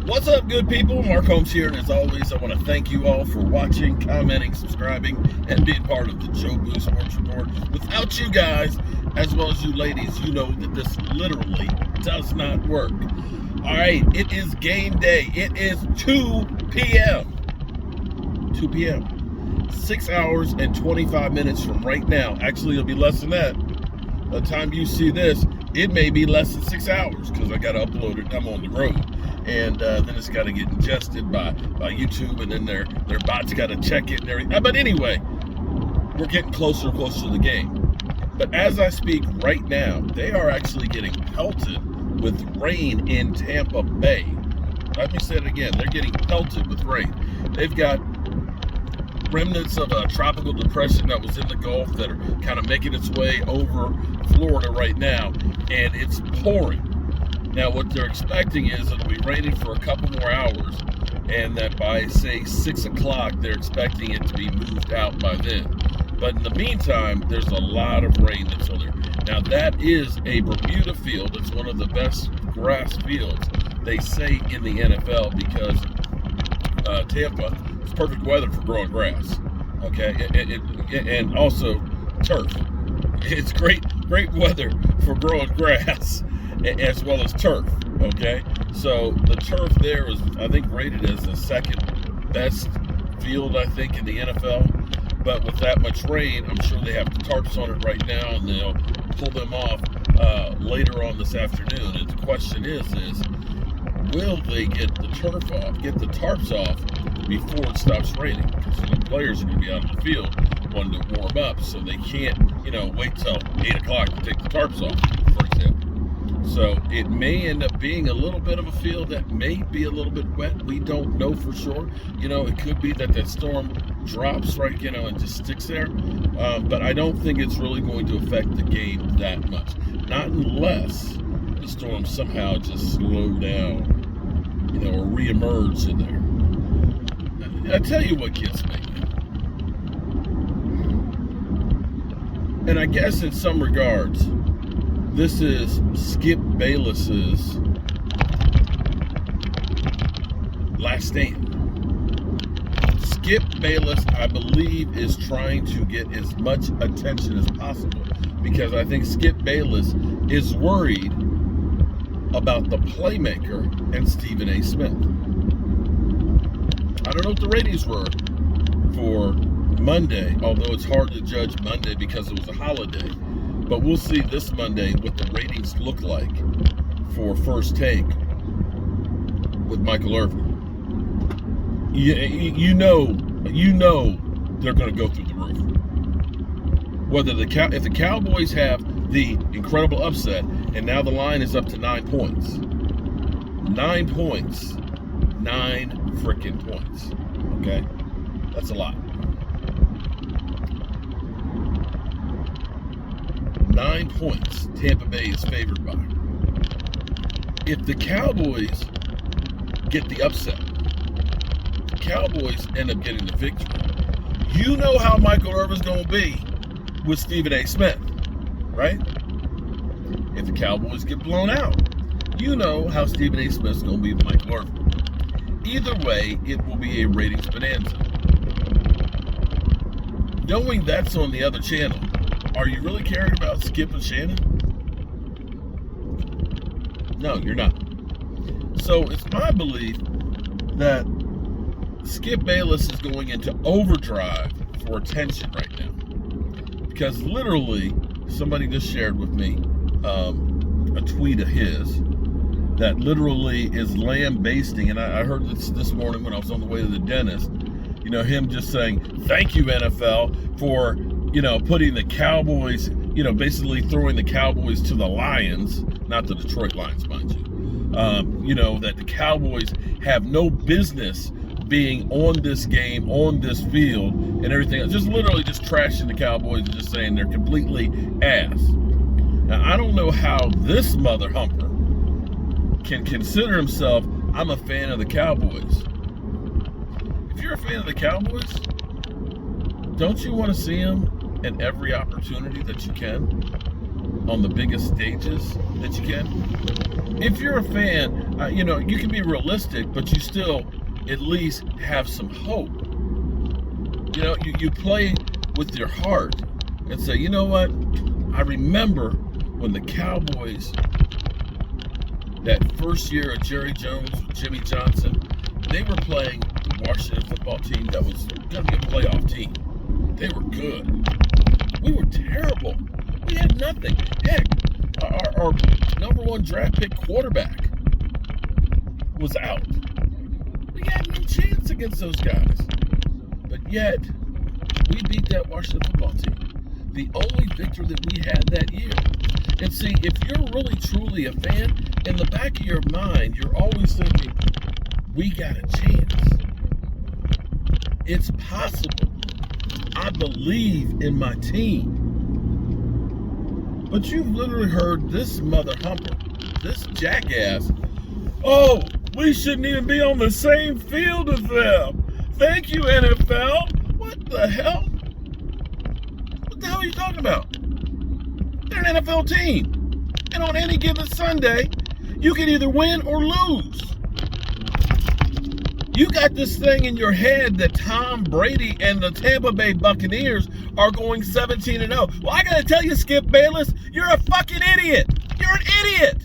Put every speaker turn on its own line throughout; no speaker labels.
What's up, good people? Mark Holmes here, and as always, I want to thank you all for watching, commenting, subscribing, and being part of the Joe Boo Sports Report. Without you guys, as well as you ladies, you know that this literally does not work. All right, it is game day. It is 2 p.m. 2 p.m. 6 hours and 25 minutes from right now. Actually, it'll be less than that. By the time you see this, it may be less than 6 hours because I got to upload it. I'm on the road. And then it's got to get ingested by YouTube, and then their bots got to check it and everything. But anyway, we're getting closer and closer to the game. But as I speak right now, they are actually getting pelted with rain in Tampa Bay. Let me say it again. They're getting pelted with rain. They've got remnants of a tropical depression that was in the Gulf that are kind of making its way over Florida right now, and it's pouring. Now, what they're expecting is it'll be raining for a couple more hours, and that by, say, 6 o'clock, they're expecting it to be moved out by then. But in the meantime, there's a lot of rain that's on there. Now, that is a Bermuda field. It's one of the best grass fields, they say, in the NFL, because Tampa is perfect weather for growing grass, okay? And also turf. It's great weather for growing grass, as well as turf, okay? So the turf there is, I think, rated as the second best field, I think, in the NFL. But with that much rain, I'm sure they have the tarps on it right now, and they'll pull them off later on this afternoon. And the question is will they get the turf off, get the tarps off before it stops raining? Because the players are going to be out on the field wanting to warm up, so they can't, wait till 8 o'clock to take the tarps off, for example. So it may end up being a little bit of a field that may be a little bit wet. We don't know for sure. It could be that storm drops, right, and just sticks there. But I don't think it's really going to affect the game that much. Not unless the storm somehow just slow down, or reemerge in there. I tell you what gets me. And I guess in some regards, this is Skip Bayless's last stand. Skip Bayless, I believe, is trying to get as much attention as possible because I think Skip Bayless is worried about the playmaker and Stephen A. Smith. I don't know what the ratings were for Monday, although it's hard to judge Monday because it was a holiday. But we'll see this Monday what the ratings look like for First Take with Michael Irvin. You know they're going to go through the roof. If the Cowboys have the incredible upset, and now the line is up to 9 points. 9 points. 9 freaking points. Okay? That's a lot. 9 points Tampa Bay is favored by. If the Cowboys get the upset, the Cowboys end up getting the victory. You know how Michael Irvin's going to be with Stephen A. Smith, right? If the Cowboys get blown out, you know how Stephen A. Smith's going to be with Michael Irvin. Either way, it will be a ratings bonanza. Knowing that's on the other channel, are you really caring about Skip and Shannon? No, you're not. So it's my belief that Skip Bayless is going into overdrive for attention right now. Because literally, somebody just shared with me a tweet of his that literally is lambasting, and I heard this morning when I was on the way to the dentist, him just saying, thank you, NFL, for putting the Cowboys, basically throwing the Cowboys to the Lions, not the Detroit Lions, mind you. That the Cowboys have no business being on this game, on this field, and everything else. Just literally just trashing the Cowboys and just saying they're completely ass. Now, I don't know how this mother humper can consider himself, I'm a fan of the Cowboys. If you're a fan of the Cowboys, don't you want to see them in every opportunity that you can on the biggest stages that you can? If you're a fan, you can be realistic, but you still at least have some hope. You play with your heart and say, you know what? I remember when the Cowboys, that first year of Jerry Jones with Jimmy Johnson, they were playing the Washington football team that was going to be a playoff team. They were good. We were terrible. We had nothing. Heck, our number one draft pick quarterback was out. We had no chance against those guys. But yet, we beat that Washington football team. The only victory that we had that year. And see, if you're really truly a fan, in the back of your mind, you're always thinking, we got a chance. It's possible. I believe in my team. But you've literally heard this mother humper, this jackass, oh, we shouldn't even be on the same field as them. Thank you, NFL. What the hell? What the hell are you talking about? They're an NFL team. And on any given Sunday, you can either win or lose. You got this thing in your head that Tom Brady and the Tampa Bay Buccaneers are going 17-0. Well, I got to tell you, Skip Bayless, you're a fucking idiot. You're an idiot.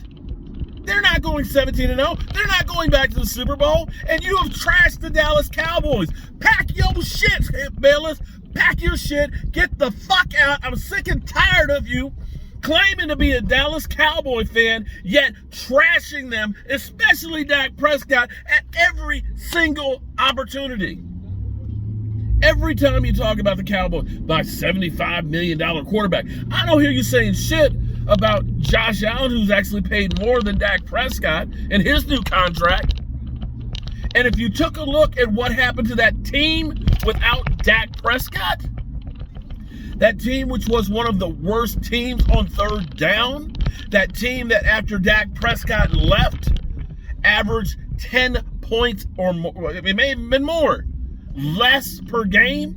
They're not going 17-0. They're not going back to the Super Bowl. And you have trashed the Dallas Cowboys. Pack your shit, Skip Bayless. Pack your shit. Get the fuck out. I'm sick and tired of you claiming to be a Dallas Cowboy fan, yet trashing them, especially Dak Prescott, at every single opportunity. Every time you talk about the Cowboys, by $75 million quarterback, I don't hear you saying shit about Josh Allen, who's actually paid more than Dak Prescott in his new contract. And if you took a look at what happened to that team without Dak Prescott, that team which was one of the worst teams on third down, that team that after Dak Prescott left averaged 10 points or more, it may have been more, less per game,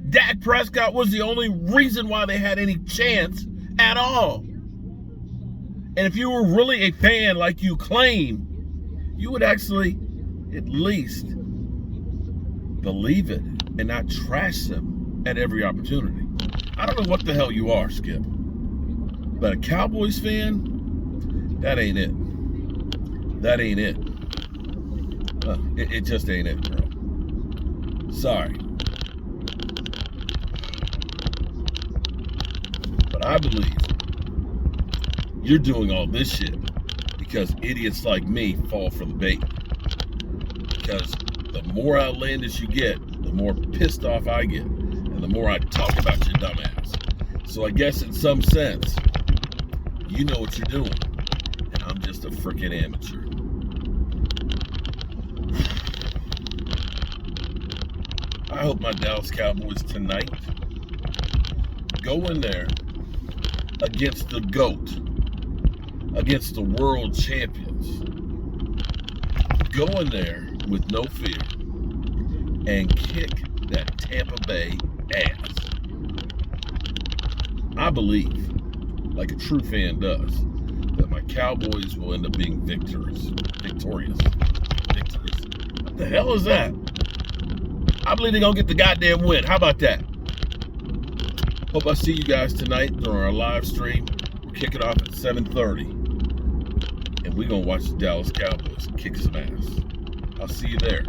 Dak Prescott was the only reason why they had any chance at all. And if you were really a fan like you claim, you would actually at least believe it and not trash them at every opportunity. I don't know what the hell you are, Skip, but a Cowboys fan, that ain't it. That ain't it. It just ain't it, bro. Sorry. But I believe you're doing all this shit because idiots like me fall for the bait. Because the more outlandish you get, the more pissed off I get. And the more I talk about your dumb ass. So I guess in some sense, you know what you're doing. And I'm just a freaking amateur. I hope my Dallas Cowboys tonight go in there against the GOAT, against the world champions. Go in there with no fear and kick that Tampa Bay ass. I believe, like a true fan does, that my Cowboys will end up being victorious. What the hell is that? I believe they're going to get the goddamn win. How about that? Hope I see you guys tonight during our live stream. We're kicking off at 7:30. And we're going to watch the Dallas Cowboys kick some ass. I'll see you there.